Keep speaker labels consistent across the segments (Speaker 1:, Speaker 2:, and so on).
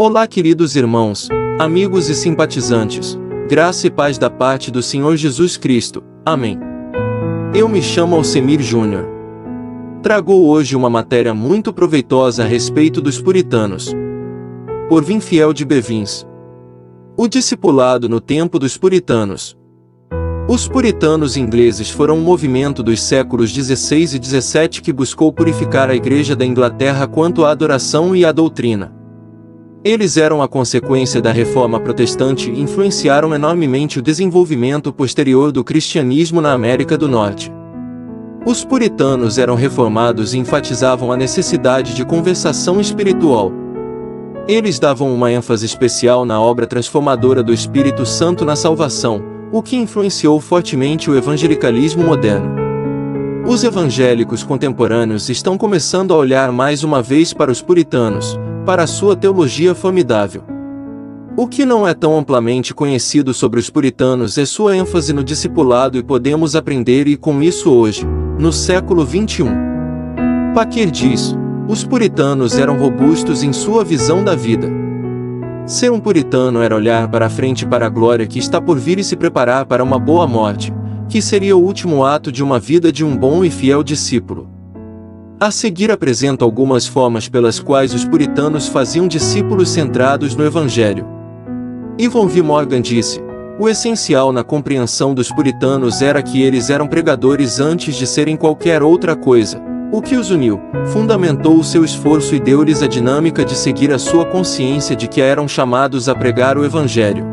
Speaker 1: Olá, queridos irmãos, amigos e simpatizantes, graça e paz da parte do Senhor Jesus Cristo. Amém. Eu me chamo Alcemir Júnior. Trago hoje uma matéria muito proveitosa a respeito dos puritanos. Por Winfield de Bevins. O discipulado no tempo dos puritanos. Os puritanos ingleses foram um movimento dos séculos XVI e XVII que buscou purificar a Igreja da Inglaterra quanto à adoração e à doutrina. Eles eram a consequência da Reforma Protestante e influenciaram enormemente o desenvolvimento posterior do cristianismo na América do Norte. Os puritanos eram reformados e enfatizavam a necessidade de conversação espiritual. Eles davam uma ênfase especial na obra transformadora do Espírito Santo na salvação, o que influenciou fortemente o evangelicalismo moderno. Os evangélicos contemporâneos estão começando a olhar mais uma vez para os puritanos, para a sua teologia formidável. O que não é tão amplamente conhecido sobre os puritanos é sua ênfase no discipulado e podemos aprender com isso hoje, no século XXI. Packer diz: os puritanos eram robustos em sua visão da vida. Ser um puritano era olhar para a frente para a glória que está por vir e se preparar para uma boa morte, que seria o último ato de uma vida de um bom e fiel discípulo. A seguir apresento algumas formas pelas quais os puritanos faziam discípulos centrados no Evangelho. Yvonne V. Morgan disse: o essencial na compreensão dos puritanos era que eles eram pregadores antes de serem qualquer outra coisa. O que os uniu, fundamentou o seu esforço e deu-lhes a dinâmica de seguir a sua consciência de que eram chamados a pregar o Evangelho.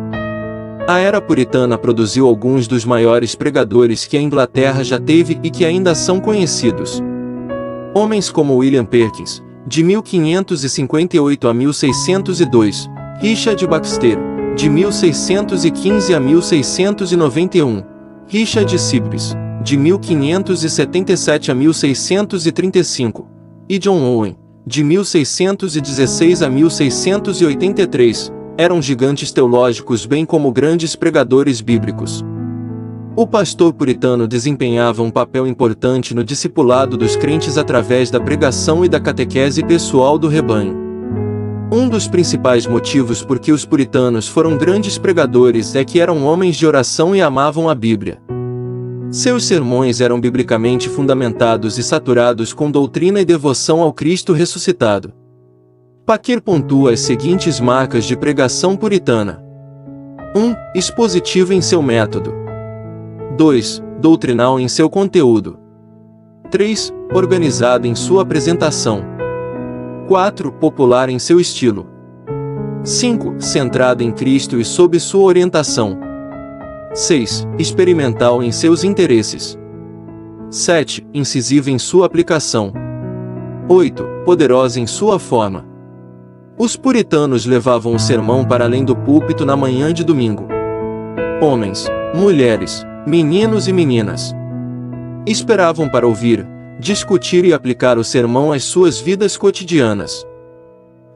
Speaker 1: A era puritana produziu alguns dos maiores pregadores que a Inglaterra já teve e que ainda são conhecidos. Homens como William Perkins, de 1558 a 1602, Richard Baxter, de 1615 a 1691, Richard Sibbes, de 1577 a 1635, e John Owen, de 1616 a 1683, eram gigantes teológicos bem como grandes pregadores bíblicos. O pastor puritano desempenhava um papel importante no discipulado dos crentes através da pregação e da catequese pessoal do rebanho. Um dos principais motivos por que os puritanos foram grandes pregadores é que eram homens de oração e amavam a Bíblia. Seus sermões eram biblicamente fundamentados e saturados com doutrina e devoção ao Cristo ressuscitado. Packer pontua as seguintes marcas de pregação puritana: 1. Expositivo em seu método. 2. Doutrinal em seu conteúdo. 3. Organizado em sua apresentação. 4. Popular em seu estilo. 5. Centrado em Cristo e sob sua orientação. 6. Experimental em seus interesses. 7. Incisiva em sua aplicação. 8. Poderosa em sua forma. Os puritanos levavam o sermão para além do púlpito na manhã de domingo. Homens, mulheres, meninos e meninas esperavam para ouvir, discutir e aplicar o sermão às suas vidas cotidianas.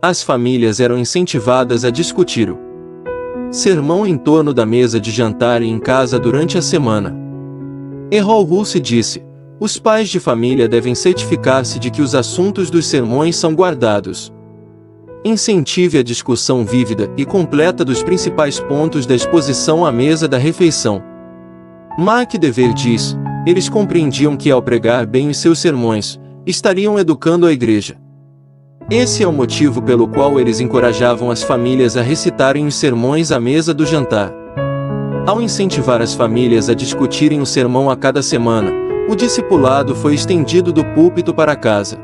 Speaker 1: As famílias eram incentivadas a discutir o sermão em torno da mesa de jantar e em casa durante a semana. Errol Hulse disse: os pais de família devem certificar-se de que os assuntos dos sermões são guardados. Incentive a discussão vívida e completa dos principais pontos da exposição à mesa da refeição. Mark Dever diz: eles compreendiam que ao pregar bem os seus sermões, estariam educando a igreja. Esse é o motivo pelo qual eles encorajavam as famílias a recitarem os sermões à mesa do jantar. Ao incentivar as famílias a discutirem o sermão a cada semana, o discipulado foi estendido do púlpito para casa.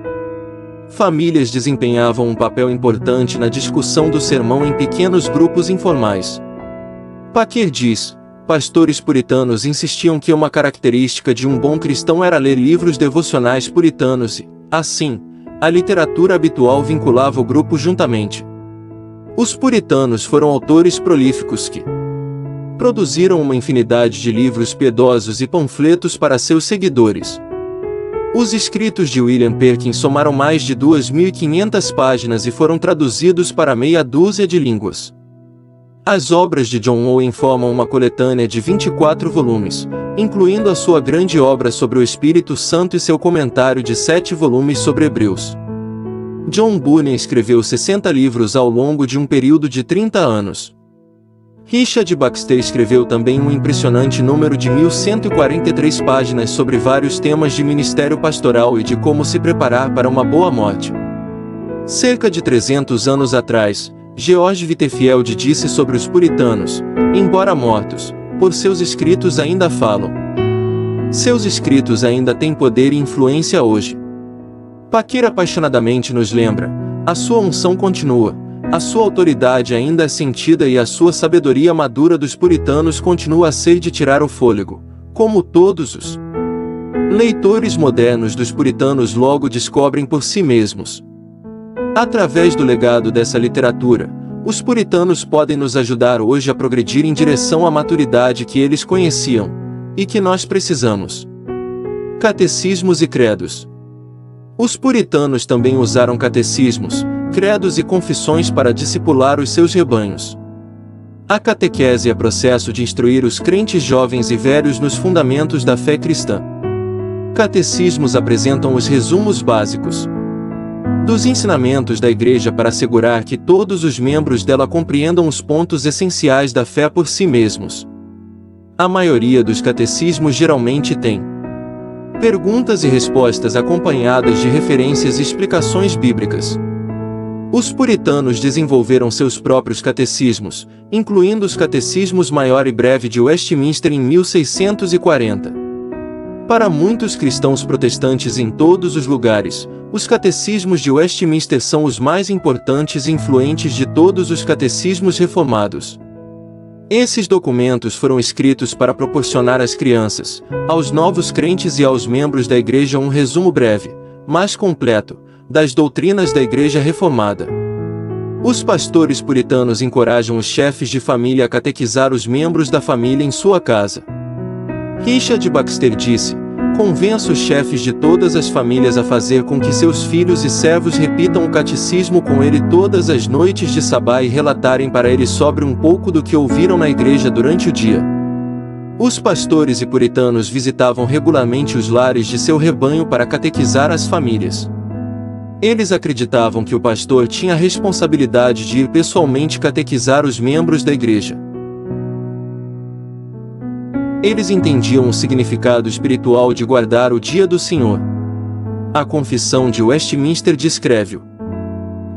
Speaker 1: Famílias desempenhavam um papel importante na discussão do sermão em pequenos grupos informais. Packer diz: pastores puritanos insistiam que uma característica de um bom cristão era ler livros devocionais puritanos e, assim, a literatura habitual vinculava o grupo juntamente. Os puritanos foram autores prolíficos que produziram uma infinidade de livros piedosos e panfletos para seus seguidores. Os escritos de William Perkins somaram mais de 2.500 páginas e foram traduzidos para meia dúzia de línguas. As obras de John Owen formam uma coletânea de 24 volumes, incluindo a sua grande obra sobre o Espírito Santo e seu comentário de 7 volumes sobre Hebreus. John Bunyan escreveu 60 livros ao longo de um período de 30 anos. Richard Baxter escreveu também um impressionante número de 1143 páginas sobre vários temas de ministério pastoral e de como se preparar para uma boa morte. Cerca de 300 anos atrás, George Whitefield disse sobre os puritanos: embora mortos, por seus escritos ainda falam. Seus escritos ainda têm poder e influência hoje. Paquir apaixonadamente nos lembra: a sua unção continua, a sua autoridade ainda é sentida e a sua sabedoria madura dos puritanos continua a ser de tirar o fôlego, como todos os leitores modernos dos puritanos logo descobrem por si mesmos. Através do legado dessa literatura, os puritanos podem nos ajudar hoje a progredir em direção à maturidade que eles conheciam, e que nós precisamos. Catecismos e credos. Os puritanos também usaram catecismos, credos e confissões para discipular os seus rebanhos. A catequese é processo de instruir os crentes jovens e velhos nos fundamentos da fé cristã. Catecismos apresentam os resumos básicos dos ensinamentos da Igreja para assegurar que todos os membros dela compreendam os pontos essenciais da fé por si mesmos. A maioria dos catecismos geralmente tem perguntas e respostas acompanhadas de referências e explicações bíblicas. Os puritanos desenvolveram seus próprios catecismos, incluindo os Catecismos Maior e Breve de Westminster em 1640. Para muitos cristãos protestantes em todos os lugares, os catecismos de Westminster são os mais importantes e influentes de todos os catecismos reformados. Esses documentos foram escritos para proporcionar às crianças, aos novos crentes e aos membros da Igreja um resumo breve, mais completo, das doutrinas da Igreja Reformada. Os pastores puritanos encorajam os chefes de família a catequizar os membros da família em sua casa. Richard Baxter disse: convença os chefes de todas as famílias a fazer com que seus filhos e servos repitam o catecismo com ele todas as noites de sabá e relatarem para ele sobre um pouco do que ouviram na igreja durante o dia. Os pastores e puritanos visitavam regularmente os lares de seu rebanho para catequizar as famílias. Eles acreditavam que o pastor tinha a responsabilidade de ir pessoalmente catequizar os membros da igreja. Eles entendiam o significado espiritual de guardar o dia do Senhor. A Confissão de Westminster descreve o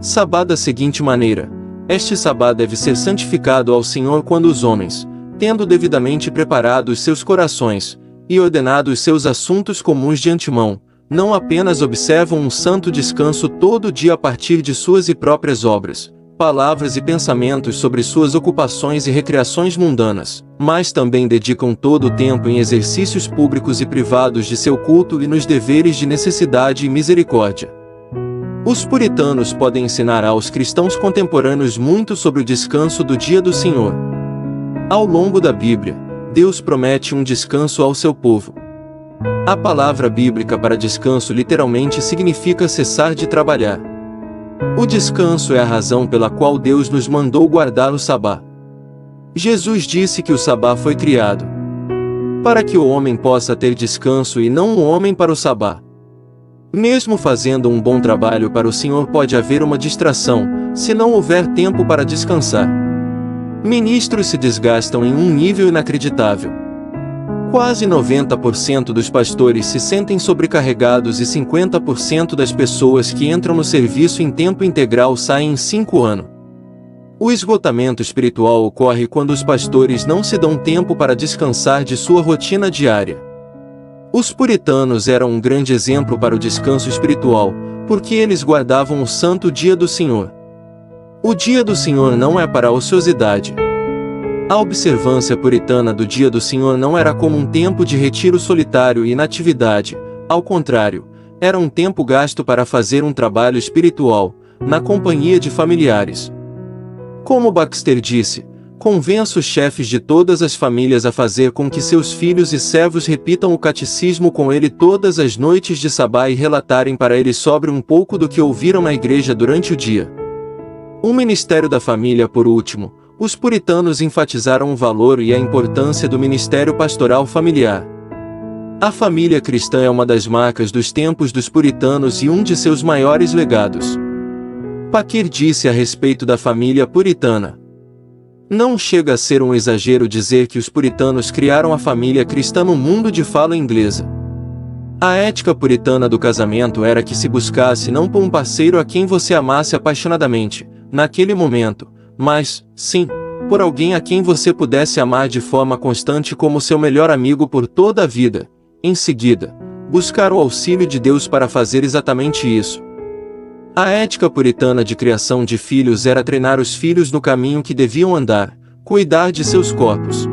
Speaker 1: sabá da seguinte maneira: este sabá deve ser santificado ao Senhor quando os homens, tendo devidamente preparado os seus corações, e ordenado os seus assuntos comuns de antemão, não apenas observam um santo descanso todo dia a partir de suas próprias obras, palavras e pensamentos sobre suas ocupações e recreações mundanas, mas também dedicam todo o tempo em exercícios públicos e privados de seu culto e nos deveres de necessidade e misericórdia. Os puritanos podem ensinar aos cristãos contemporâneos muito sobre o descanso do dia do Senhor. Ao longo da Bíblia, Deus promete um descanso ao seu povo. A palavra bíblica para descanso literalmente significa cessar de trabalhar. O descanso é a razão pela qual Deus nos mandou guardar o sabá. Jesus disse que o sabá foi criado para que o homem possa ter descanso e não o homem para o sabá. Mesmo fazendo um bom trabalho para o Senhor pode haver uma distração, se não houver tempo para descansar. Ministros se desgastam em um nível inacreditável. Quase 90% dos pastores se sentem sobrecarregados e 50% das pessoas que entram no serviço em tempo integral saem em 5 anos. O esgotamento espiritual ocorre quando os pastores não se dão tempo para descansar de sua rotina diária. Os puritanos eram um grande exemplo para o descanso espiritual, porque eles guardavam o santo dia do Senhor. O dia do Senhor não é para a ociosidade. A observância puritana do dia do Senhor não era como um tempo de retiro solitário e inatividade, ao contrário, era um tempo gasto para fazer um trabalho espiritual, na companhia de familiares. Como Baxter disse, convença os chefes de todas as famílias a fazer com que seus filhos e servos repitam o catecismo com ele todas as noites de sabá e relatarem para ele sobre um pouco do que ouviram na igreja durante o dia. O ministério da família, por último. Os puritanos enfatizaram o valor e a importância do ministério pastoral familiar. A família cristã é uma das marcas dos tempos dos puritanos e um de seus maiores legados. Paquir disse a respeito da família puritana: não chega a ser um exagero dizer que os puritanos criaram a família cristã no mundo de fala inglesa. A ética puritana do casamento era que se buscasse não por um parceiro a quem você amasse apaixonadamente, naquele momento, mas, sim, por alguém a quem você pudesse amar de forma constante como seu melhor amigo por toda a vida. Em seguida, buscar o auxílio de Deus para fazer exatamente isso. A ética puritana de criação de filhos era treinar os filhos no caminho que deviam andar, cuidar de seus corpos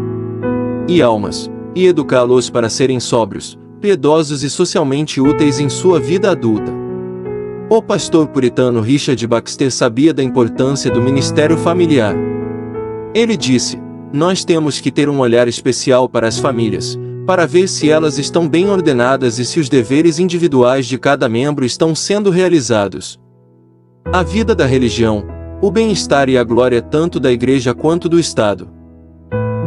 Speaker 1: e almas, e educá-los para serem sóbrios, piedosos e socialmente úteis em sua vida adulta. O pastor puritano Richard Baxter sabia da importância do ministério familiar. Ele disse: nós temos que ter um olhar especial para as famílias, para ver se elas estão bem ordenadas e se os deveres individuais de cada membro estão sendo realizados. A vida da religião, o bem-estar e a glória tanto da igreja quanto do Estado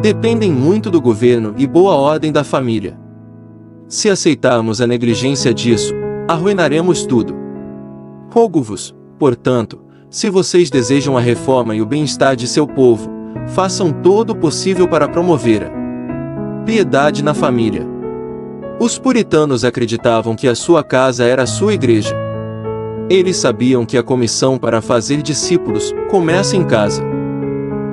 Speaker 1: dependem muito do governo e boa ordem da família. Se aceitarmos a negligência disso, arruinaremos tudo. Rogo-vos, portanto, se vocês desejam a reforma e o bem-estar de seu povo, façam todo o possível para promover a piedade na família. Os puritanos acreditavam que a sua casa era a sua igreja. Eles sabiam que a comissão para fazer discípulos começa em casa.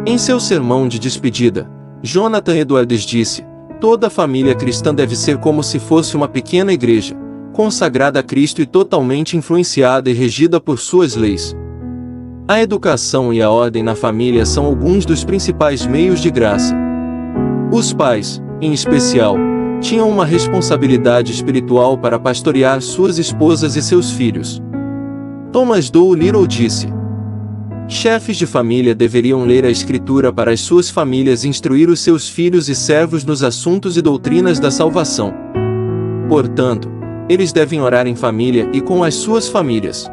Speaker 1: Em seu sermão de despedida, Jonathan Edwards disse: toda família cristã deve ser como se fosse uma pequena igreja, consagrada a Cristo e totalmente influenciada e regida por suas leis. A educação e a ordem na família são alguns dos principais meios de graça. Os pais, em especial, tinham uma responsabilidade espiritual para pastorear suas esposas e seus filhos. Thomas Doolittle disse: chefes de família deveriam ler a Escritura para as suas famílias e instruir os seus filhos e servos nos assuntos e doutrinas da salvação. Portanto, eles devem orar em família e com as suas famílias.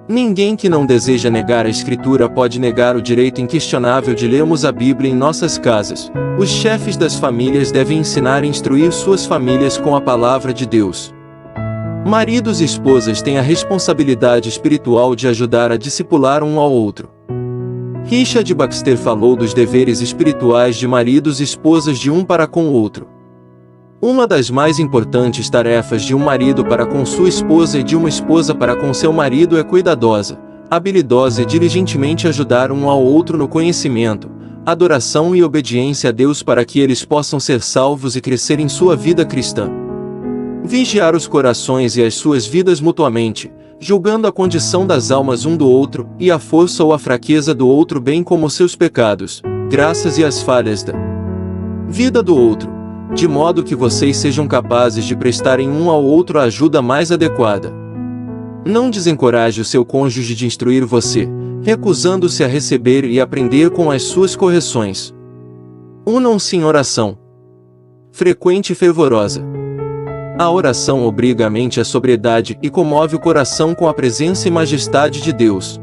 Speaker 1: Ninguém que não deseja negar a Escritura pode negar o direito inquestionável de lermos a Bíblia em nossas casas. Os chefes das famílias devem ensinar e instruir suas famílias com a palavra de Deus. Maridos e esposas têm a responsabilidade espiritual de ajudar a discipular um ao outro. Richard Baxter falou dos deveres espirituais de maridos e esposas de um para com o outro. Uma das mais importantes tarefas de um marido para com sua esposa e de uma esposa para com seu marido é cuidadosa, habilidosa e diligentemente ajudar um ao outro no conhecimento, adoração e obediência a Deus para que eles possam ser salvos e crescer em sua vida cristã. Vigiar os corações e as suas vidas mutuamente, julgando a condição das almas um do outro, e a força ou a fraqueza do outro bem como seus pecados, graças e as falhas da vida do outro, de modo que vocês sejam capazes de prestarem um ao outro a ajuda mais adequada. Não desencoraje o seu cônjuge de instruir você, recusando-se a receber e aprender com as suas correções. Unam-se em oração frequente e fervorosa. A oração obriga a mente à sobriedade e comove o coração com a presença e majestade de Deus.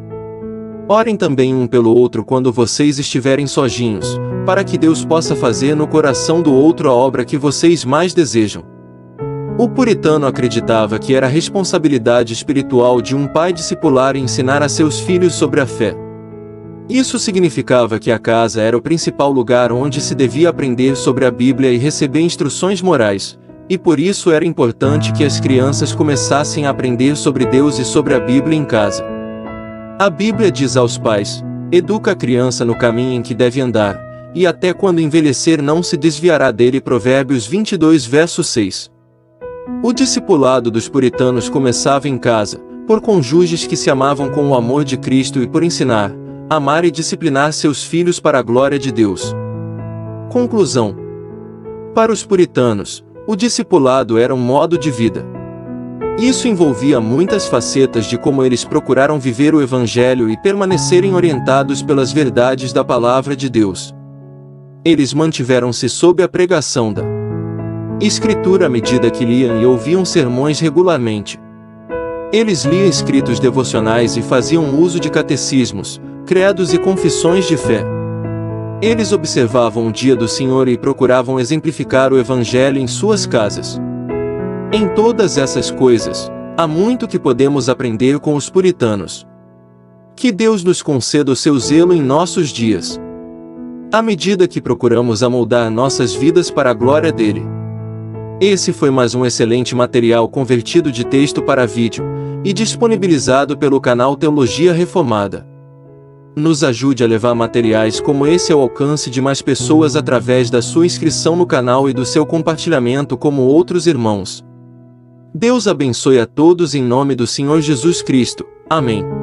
Speaker 1: Orem também um pelo outro quando vocês estiverem sozinhos, para que Deus possa fazer no coração do outro a obra que vocês mais desejam. O puritano acreditava que era a responsabilidade espiritual de um pai discipular e ensinar a seus filhos sobre a fé. Isso significava que a casa era o principal lugar onde se devia aprender sobre a Bíblia e receber instruções morais, e por isso era importante que as crianças começassem a aprender sobre Deus e sobre a Bíblia em casa. A Bíblia diz aos pais: educa a criança no caminho em que deve andar, e até quando envelhecer não se desviará dele. Provérbios 22 verso 6. O discipulado dos puritanos começava em casa, por cônjuges que se amavam com o amor de Cristo e por ensinar, amar e disciplinar seus filhos para a glória de Deus. Conclusão: para os puritanos, o discipulado era um modo de vida. Isso envolvia muitas facetas de como eles procuraram viver o Evangelho e permanecerem orientados pelas verdades da Palavra de Deus. Eles mantiveram-se sob a pregação da Escritura à medida que liam e ouviam sermões regularmente. Eles liam escritos devocionais e faziam uso de catecismos, credos e confissões de fé. Eles observavam o dia do Senhor e procuravam exemplificar o Evangelho em suas casas. Em todas essas coisas, há muito que podemos aprender com os puritanos. Que Deus nos conceda o seu zelo em nossos dias, à medida que procuramos amoldar nossas vidas para a glória dele. Esse foi mais um excelente material convertido de texto para vídeo e disponibilizado pelo canal Teologia Reformada. Nos ajude a levar materiais como esse ao alcance de mais pessoas através da sua inscrição no canal e do seu compartilhamento como outros irmãos. Deus abençoe a todos em nome do Senhor Jesus Cristo. Amém.